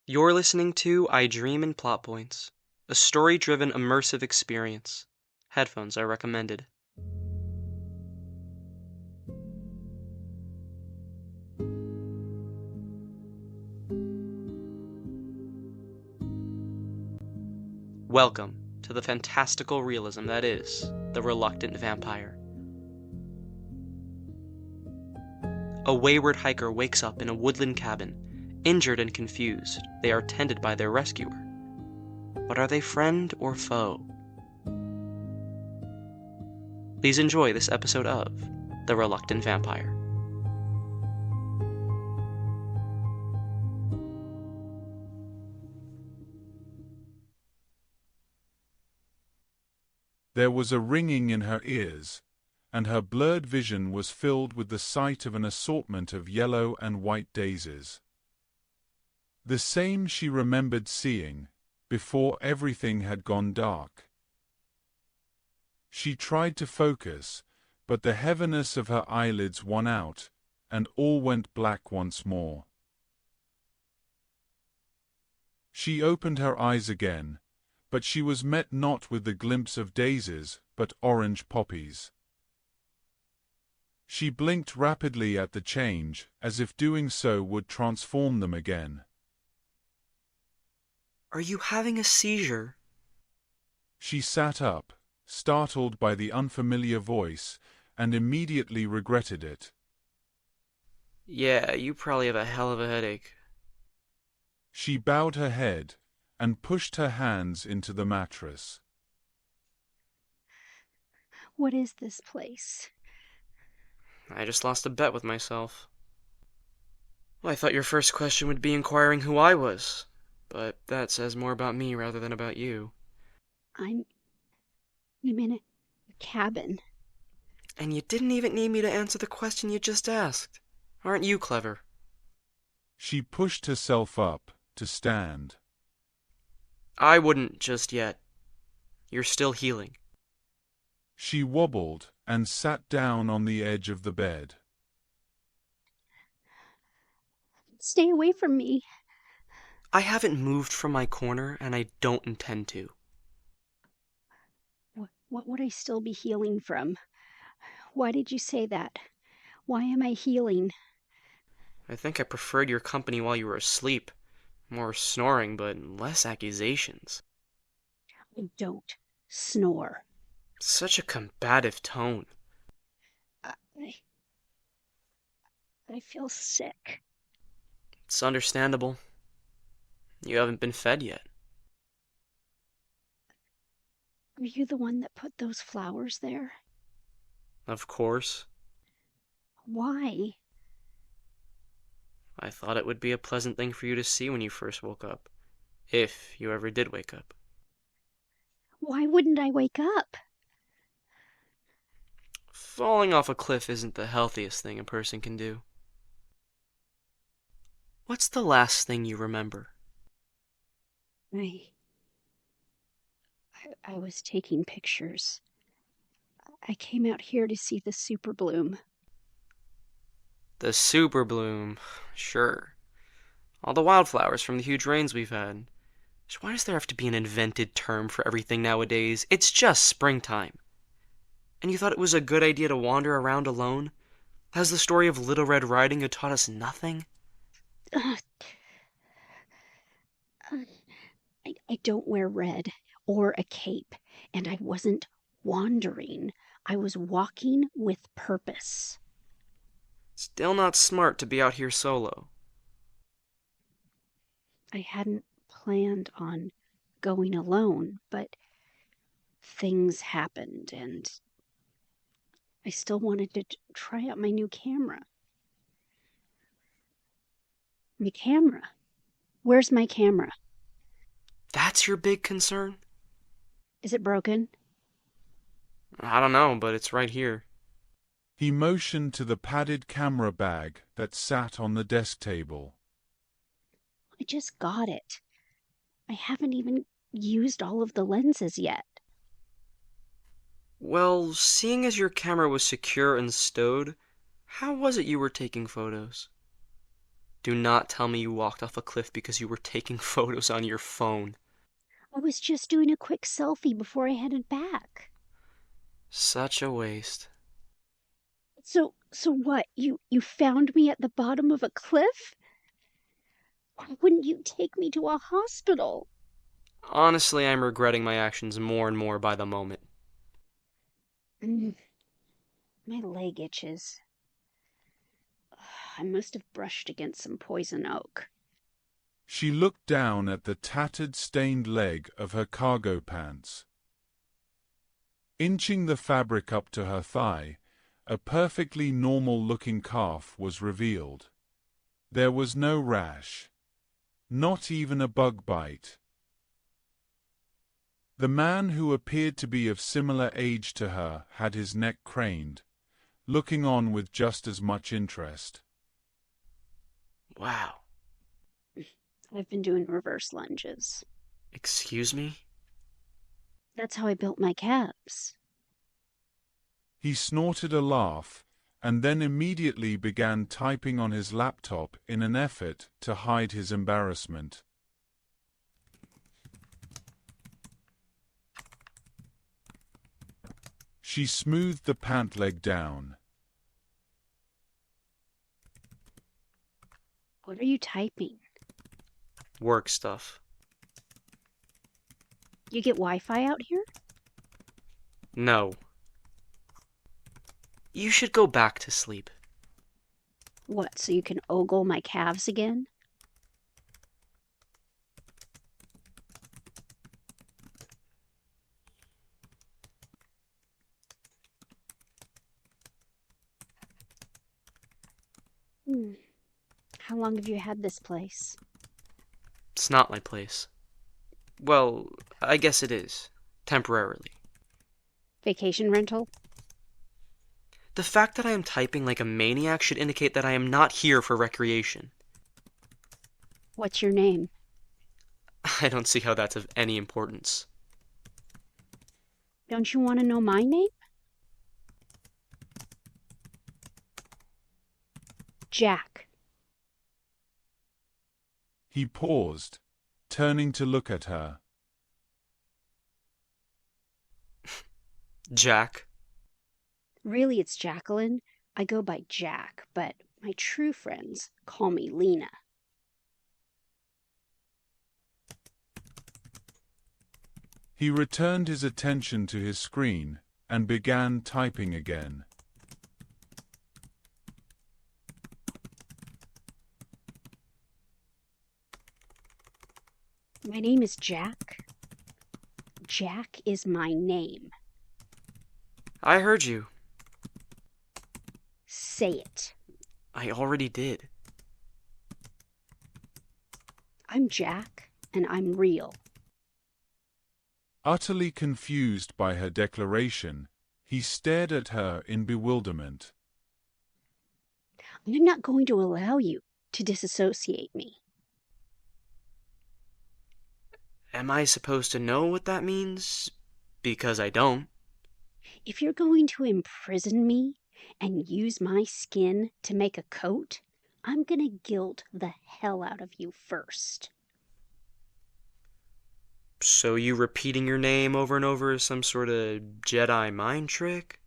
You're listening to iDreaminPlotPoints, a story-driven immersive experience. Headphones are recommended. Welcome to the fantastical realism that is the reluctant vampire. A wayward hiker wakes up in a woodland cabin. Injured and confused, they are tended by their rescuer. But are they friend or foe? Please enjoy this episode of The Reluctant Vampire. There was a ringing in her ears, and her blurred vision was filled with the sight of an assortment of yellow and white daisies. The same she remembered seeing, before everything had gone dark. She tried to focus, but the heaviness of her eyelids won out, and all went black once more. She opened her eyes again, but she was met not with the glimpse of daisies, but orange poppies. She blinked rapidly at the change, as if doing so would transform them again. Are you having a seizure? She sat up, startled by the unfamiliar voice, and immediately regretted it. Yeah, you probably have a hell of a headache. She bowed her head and pushed her hands into the mattress. What is this place? I just lost a bet with myself. Well, I thought your first question would be inquiring who I was, but that says more about me rather than about you. I'm in a cabin. And you didn't even need me to answer the question you just asked. Aren't you clever? She pushed herself up to stand. I wouldn't just yet. You're still healing. She wobbled and sat down on the edge of the bed. Stay away from me. I haven't moved from my corner, and I don't intend to. What would I still be healing from? Why did you say that? Why am I healing? I think I preferred your company while you were asleep. More snoring, but less accusations. I don't snore. Such a combative tone. I feel sick. It's understandable. You haven't been fed yet. Are you the one that put those flowers there? Of course. Why? I thought it would be a pleasant thing for you to see when you first woke up. If you ever did wake up. Why wouldn't I wake up? Falling off a cliff isn't the healthiest thing a person can do. What's the last thing you remember? I was taking pictures. I came out here to see the super bloom. The super bloom, sure. All the wildflowers from the huge rains we've had. So why does there have to be an invented term for everything nowadays? It's just springtime. And you thought it was a good idea to wander around alone? Has the story of Little Red Riding Hood taught us nothing? I don't wear red or a cape, and I wasn't wandering. I was walking with purpose. Still not smart to be out here solo. I hadn't planned on going alone, but things happened, and I still wanted to try out my new camera. My camera? Where's my camera? That's your big concern? Is it broken? I don't know, but it's right here. He motioned to the padded camera bag that sat on the desk table. I just got it. I haven't even used all of the lenses yet. Well, seeing as your camera was secure and stowed, how was it you were taking photos? Do not tell me you walked off a cliff because you were taking photos on your phone. I was just doing a quick selfie before I headed back. Such a waste. So what? You found me at the bottom of a cliff? Why wouldn't you take me to a hospital? Honestly, I'm regretting my actions more and more by the moment. My leg itches. I must have brushed against some poison oak. She looked down at the tattered, stained leg of her cargo pants. Inching the fabric up to her thigh, a perfectly normal-looking calf was revealed. There was no rash. Not even a bug bite. The man, who appeared to be of similar age to her, had his neck craned, looking on with just as much interest. Wow. I've been doing reverse lunges. Excuse me? That's how I built my calves. He snorted a laugh, and then immediately began typing on his laptop in an effort to hide his embarrassment. She smoothed the pant leg down. What are you typing? Work stuff. You get Wi-Fi out here? No. You should go back to sleep. What, so you can ogle my calves again? How long have you had this place? It's not my place. Well, I guess it is. Temporarily. Vacation rental? The fact that I am typing like a maniac should indicate that I am not here for recreation. What's your name? I don't see how that's of any importance. Don't you want to know my name? Jack. He paused, turning to look at her. Jack? Really, it's Jacqueline. I go by Jack, but my true friends call me Lena. He returned his attention to his screen and began typing again. My name is Jack. Jack is my name. I heard you. Say it. I already did. I'm Jack, and I'm real. Utterly confused by her declaration, he stared at her in bewilderment. I'm not going to allow you to disassociate me. Am I supposed to know what that means? Because I don't. If you're going to imprison me and use my skin to make a coat, I'm gonna guilt the hell out of you first. So you repeating your name over and over is some sort of Jedi mind trick?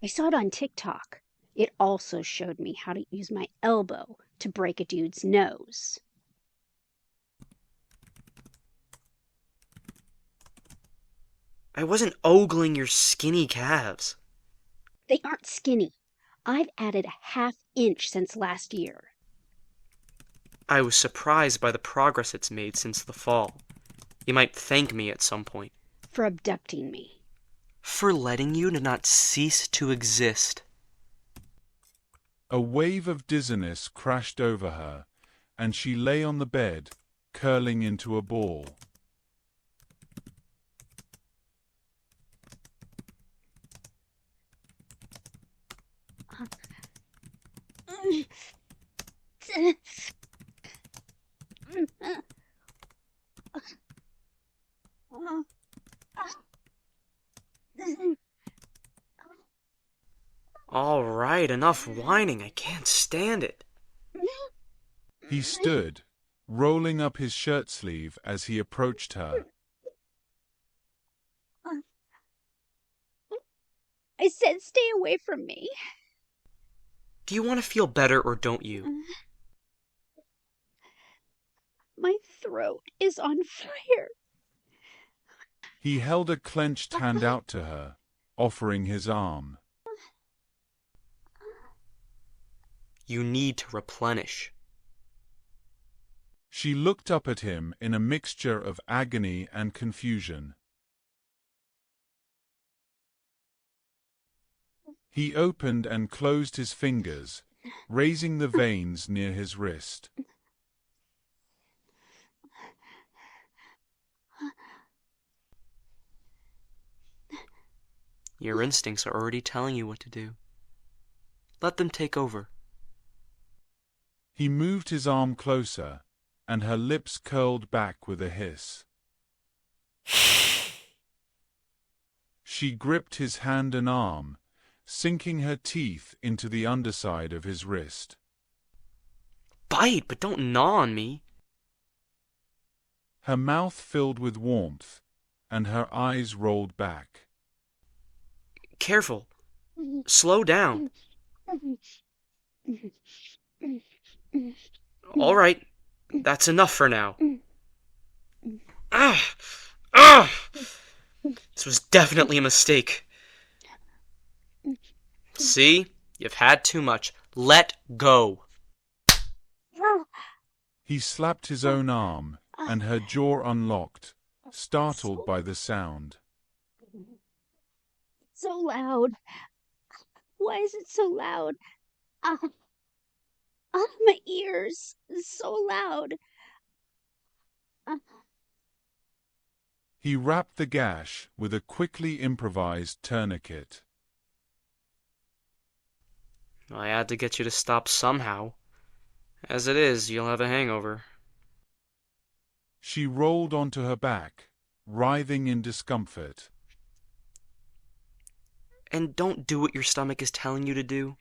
I saw it on TikTok. It also showed me how to use my elbow to break a dude's nose. I wasn't ogling your skinny calves. They aren't skinny. I've added a half-inch since last year. I was surprised by the progress it's made since the fall. You might thank me at some point. For abducting me. For letting you to not cease to exist. A wave of dizziness crashed over her, and she lay on the bed, curling into a ball. All right, enough whining. I can't stand it. He stood, rolling up his shirt sleeve as he approached her. I said stay away from me. Do you want to feel better or don't you? My throat is on fire. He held a clenched hand out to her, offering his arm. You need to replenish. She looked up at him in a mixture of agony and confusion. He opened and closed his fingers, raising the veins near his wrist. Your instincts are already telling you what to do. Let them take over. He moved his arm closer, and her lips curled back with a hiss. She gripped his hand and arm, sinking her teeth into the underside of his wrist. Bite, but don't gnaw on me. Her mouth filled with warmth, and her eyes rolled back. Careful. Slow down. All right. That's enough for now. Ah! Ah! This was definitely a mistake. See? You've had too much. Let go. He slapped his own arm, and her jaw unlocked, startled by the sound. So loud. Why is it so loud? My ears. So loud. He wrapped the gash with a quickly improvised tourniquet. I had to get you to stop somehow. As it is, you'll have a hangover. She rolled onto her back, writhing in discomfort. And don't do what your stomach is telling you to do.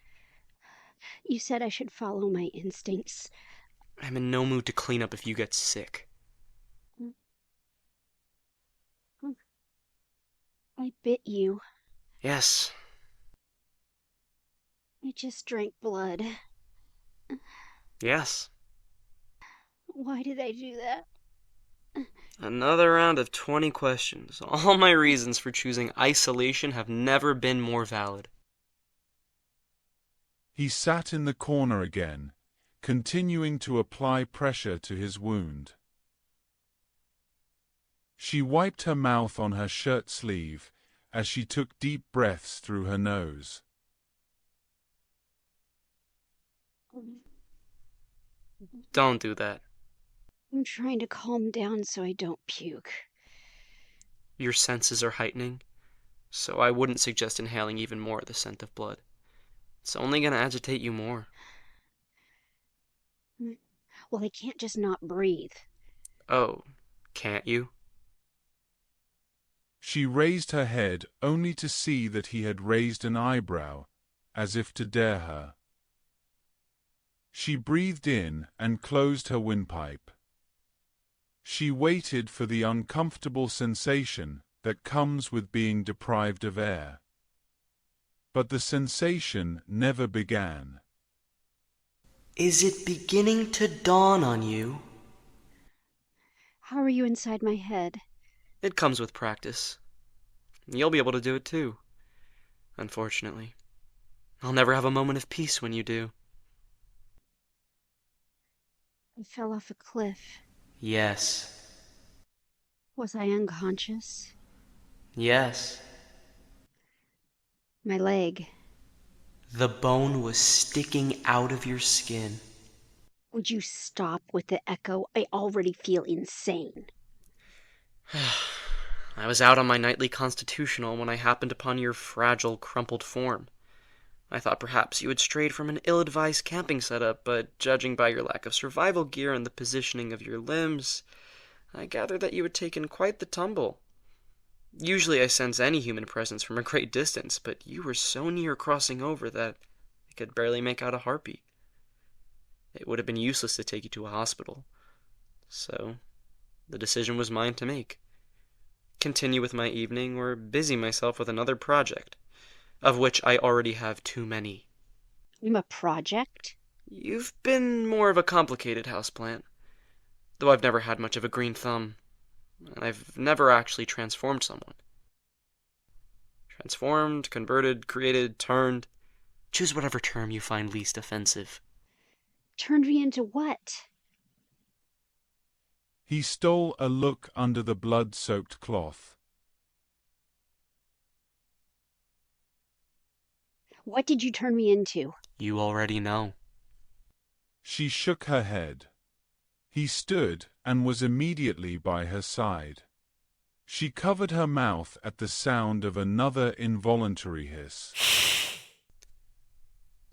You said I should follow my instincts. I'm in no mood to clean up if you get sick. I bit you. Yes. I just drank blood. Yes. Why did I do that? Another round of 20 questions. All my reasons for choosing isolation have never been more valid. He sat in the corner again, continuing to apply pressure to his wound. She wiped her mouth on her shirt sleeve as she took deep breaths through her nose. Don't do that. I'm trying to calm down so I don't puke. Your senses are heightening, so I wouldn't suggest inhaling even more of the scent of blood. It's only going to agitate you more. Well, I can't just not breathe. Oh, can't you? She raised her head only to see that he had raised an eyebrow, as if to dare her. She breathed in and closed her windpipe. She waited for the uncomfortable sensation that comes with being deprived of air. But the sensation never began. Is it beginning to dawn on you? How are you inside my head? It comes with practice. You'll be able to do it too. Unfortunately. I'll never have a moment of peace when you do. I fell off a cliff. Yes. Was I unconscious? Yes. My leg. The bone was sticking out of your skin. Would you stop with the echo? I already feel insane. I was out on my nightly constitutional when I happened upon your fragile, crumpled form. I thought perhaps you had strayed from an ill-advised camping setup, but judging by your lack of survival gear and the positioning of your limbs, I gathered that you had taken quite the tumble. Usually I sense any human presence from a great distance, but you were so near crossing over that I could barely make out a heartbeat. It would have been useless to take you to a hospital. So, the decision was mine to make. Continue with my evening or busy myself with another project, of which I already have too many. I'm a project? You've been more of a complicated houseplant, though I've never had much of a green thumb, and I've never actually transformed someone. Transformed, converted, created, turned. Choose whatever term you find least offensive. Turned me into what? He stole a look under the blood-soaked cloth. What did you turn me into? You already know. She shook her head. He stood and was immediately by her side. She covered her mouth at the sound of another involuntary hiss.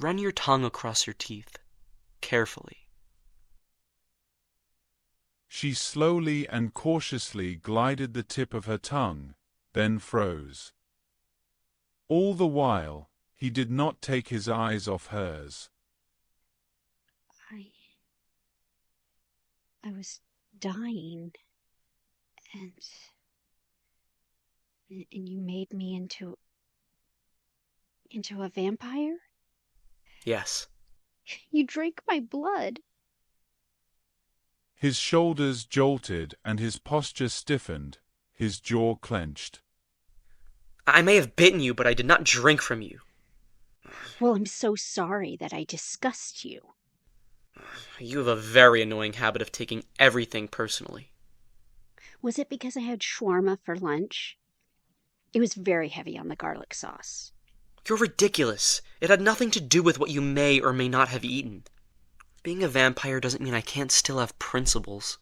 Run your tongue across your teeth, carefully. She slowly and cautiously glided the tip of her tongue, then froze. All the while, he did not take his eyes off hers. I was dying, and you made me into a vampire? Yes. You drank my blood. His shoulders jolted and his posture stiffened, his jaw clenched. I may have bitten you, but I did not drink from you. Well, I'm so sorry that I disgust you. You have a very annoying habit of taking everything personally. Was it because I had shawarma for lunch? It was very heavy on the garlic sauce. You're ridiculous. It had nothing to do with what you may or may not have eaten. Being a vampire doesn't mean I can't still have principles.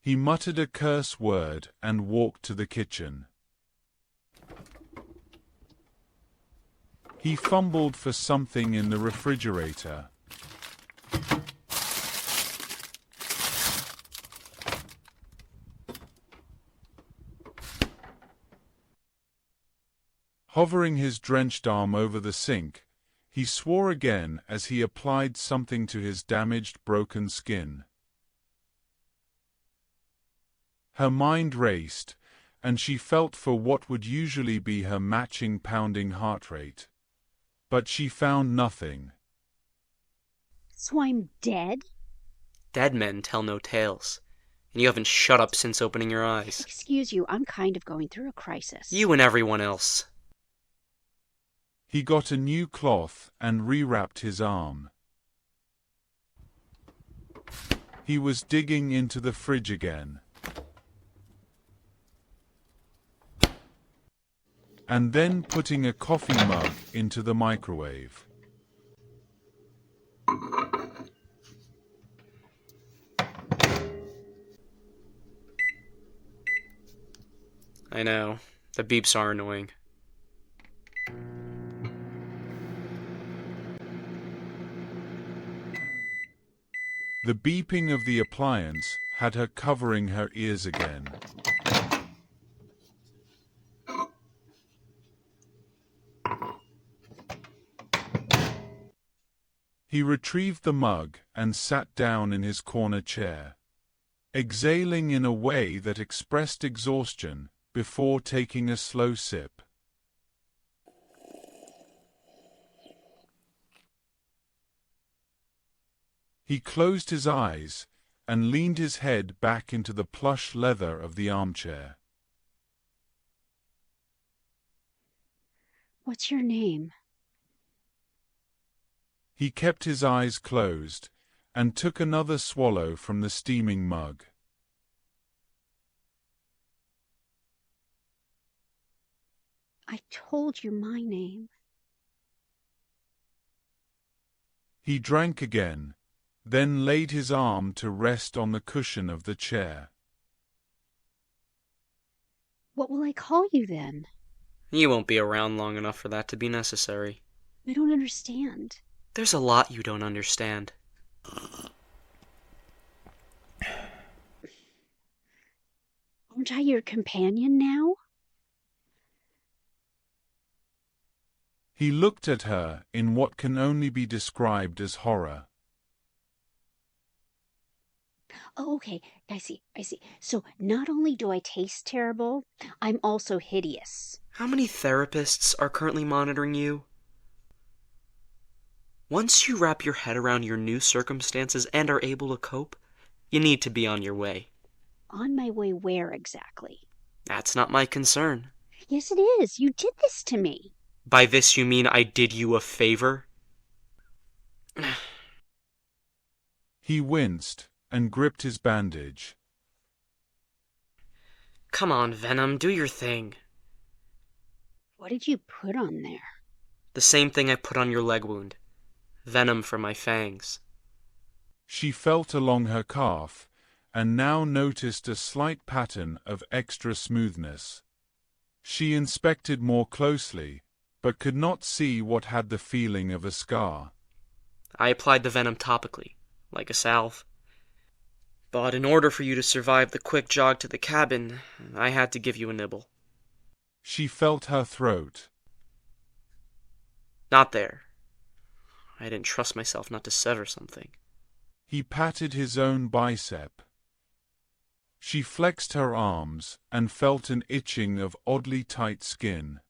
He muttered a curse word and walked to the kitchen. He fumbled for something in the refrigerator. Hovering his drenched arm over the sink, he swore again as he applied something to his damaged, broken skin. Her mind raced, and she felt for what would usually be her matching pounding heart rate. But she found nothing. So I'm dead? Dead men tell no tales, and you haven't shut up since opening your eyes. Excuse you, I'm kind of going through a crisis. You and everyone else. He got a new cloth and rewrapped his arm. He was digging into the fridge again. And then putting a coffee mug into the microwave. I know. The beeps are annoying. The beeping of the appliance had her covering her ears again. He retrieved the mug and sat down in his corner chair, exhaling in a way that expressed exhaustion before taking a slow sip. He closed his eyes and leaned his head back into the plush leather of the armchair. What's your name? He kept his eyes closed and took another swallow from the steaming mug. I told you my name. He drank again, then laid his arm to rest on the cushion of the chair. What will I call you then? You won't be around long enough for that to be necessary. I don't understand. There's a lot you don't understand. Aren't I your companion now? He looked at her in what can only be described as horror. Oh, okay, I see. So not only do I taste terrible, I'm also hideous. How many therapists are currently monitoring you? Once you wrap your head around your new circumstances and are able to cope, you need to be on your way. On my way where exactly? That's not my concern. Yes, it is. You did this to me. By this you mean I did you a favor? He winced and gripped his bandage. Come on, Venom, do your thing. What did you put on there? The same thing I put on your leg wound. Venom for my fangs. She felt along her calf and now noticed a slight pattern of extra smoothness. She inspected more closely, but could not see what had the feeling of a scar. I applied the venom topically, like a salve. But in order for you to survive the quick jog to the cabin, I had to give you a nibble. She felt her throat. Not there. I didn't trust myself not to sever something. He patted his own bicep. She flexed her arms and felt an itching of oddly tight skin.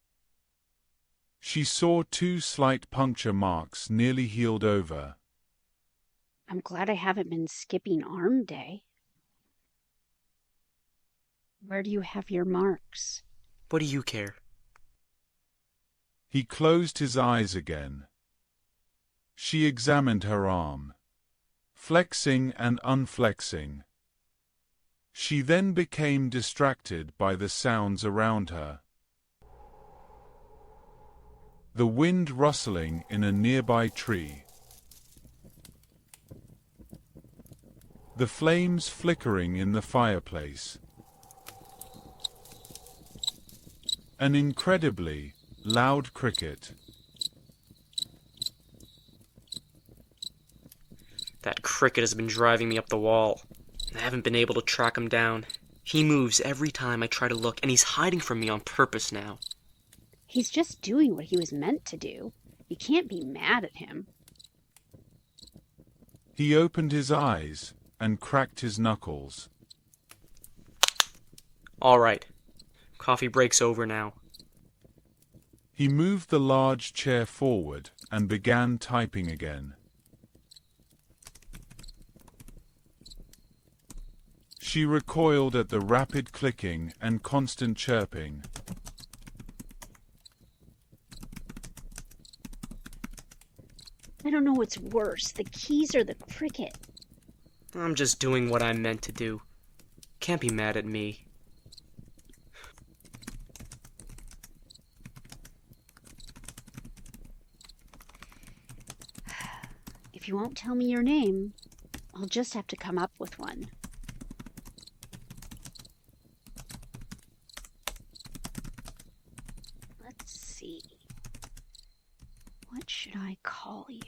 She saw 2 slight puncture marks nearly healed over. I'm glad I haven't been skipping arm day. Where do you have your marks? What do you care? He closed his eyes again. She examined her arm, flexing and unflexing. She then became distracted by the sounds around her. The wind rustling in a nearby tree. The flames flickering in the fireplace. An incredibly loud cricket. That cricket has been driving me up the wall. I haven't been able to track him down. He moves every time I try to look, and he's hiding from me on purpose now. He's just doing what he was meant to do. You can't be mad at him. He opened his eyes and cracked his knuckles. All right. Coffee break's over now. He moved the large chair forward and began typing again. She recoiled at the rapid clicking and constant chirping. I don't know what's worse, the keys or the cricket. I'm just doing what I'm meant to do. Can't be mad at me. If you won't tell me your name, I'll just have to come up with one. Let's see. What should I call you?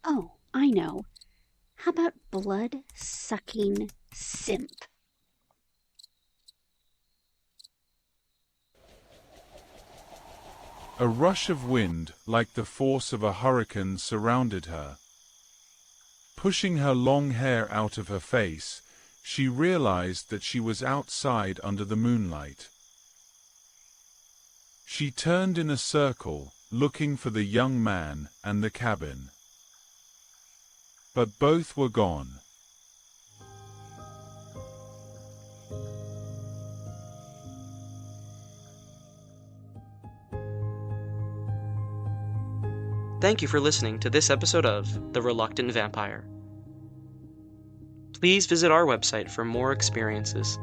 Oh, I know. How about blood-sucking simp? A rush of wind, like the force of a hurricane, surrounded her. Pushing her long hair out of her face, she realized that she was outside under the moonlight. She turned in a circle, looking for the young man and the cabin. But both were gone. Thank you for listening to this episode of The Reluctant Vampire. Please visit our website for more experiences.